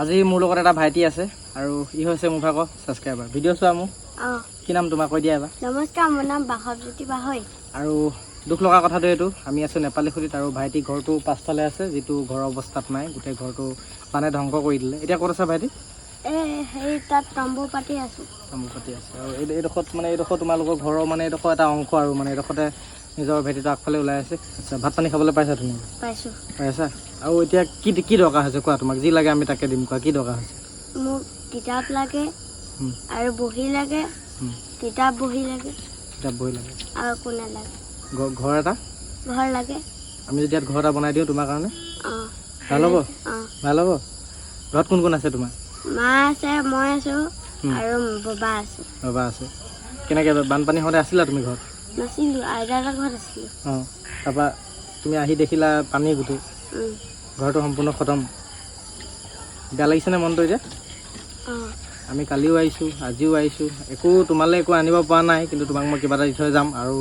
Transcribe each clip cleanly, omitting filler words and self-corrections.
আজি মোৰ লগত এটা ভাইটি আছে আৰু ই হৈছে মোৰ ভাগৰ ছাবস্ক্ৰাইবাৰ। ভিডিঅ' চোৱা মোৰ কি নাম তোমাক কৈ দিয়া এবাৰ। নমস্কাৰ, মোৰ নাম বাসৱজ্যোতি বাহৈ। আৰু দুখ লগা কথাটো এইটো, আমি আছোঁ নেপালী খুটিত আৰু ভাইটি ঘৰটো পাছফালে আছে, যিটো ঘৰৰ অৱস্থাত নাই, গোটেই ঘৰটো মানে ধ্বংস কৰি দিলে। এতিয়া ক'ত আছে ভাইটি? সেই তাত তম্বু পাতি আছোঁ। তম্বু পাতি আছে আৰু এইডোখৰ তোমালোকৰ ঘৰৰ মানে এইডোখৰ এটা অংশ আৰু মানে এইডোখৰতে নিজৰ ভেটিটো আগফালে ওলাই আছে। আচ্ছা, ভাত পানী খাবলৈ পাইছা তুমি? পাইছোঁ। পাইছা? আৰু এতিয়া কি দৰকাৰ হৈছে কোৱা, তোমাক যি লাগে আমি তাকে দিম, কোৱা কি দৰকাৰ হৈছে? মোক কিতাপ লাগে আৰু বহি লাগে, কিতাপ বহি লাগে আৰু একো নালাগে। ঘৰ এটা ঘৰ লাগে। আমি যদি ইয়াত ঘৰ এটা বনাই দিওঁ তোমাৰ কাৰণে ভাল হ'ব? অঁ, ভাল হ'ব। ঘৰত কোন কোন আছে তোমাৰ? মা আছে, মই আছোঁ আৰু বাবা আছে। বাবা আছে। কেনেকৈ বানপানী হওঁতে আছিলা তুমি ঘৰত? নাছিলোঁ, আইতাৰ ঘৰত আছিলোঁ। অঁ, তাৰপৰা তুমি আহি দেখিলা পানী গোটেই, ঘৰটো সম্পূৰ্ণ খতম। বেয়া লাগিছেনে মনটো এতিয়া? অঁ, আমি কালিও আহিছোঁ, আজিও আহিছোঁ, তোমালৈ একো আনিব পৰা নাই, কিন্তু তোমাক মই কিবা এটা দি থৈ যাম আৰু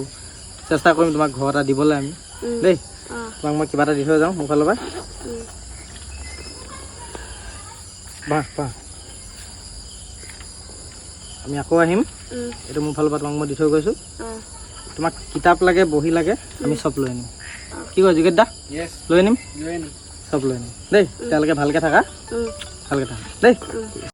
চেষ্টা কৰিম তোমাক ঘৰ এটা দিবলৈ আমি দেই। তোমাক মই কিবা এটা দি থৈ যাওঁ মোৰ ফালৰ পৰা। বাহ আমি আকৌ আহিম, এইটো মোৰ ফালৰ পৰা তোমাক মই দি থৈ গৈছোঁ। তোমাক কিতাপ লাগে, বহি লাগে, আমি চব লৈ আনিম। কি কয় যোগেশ দা? লৈ আনিম, চব লৈ আনিম দেই। তেতিয়ালৈকে ভালকৈ থাকা দেই।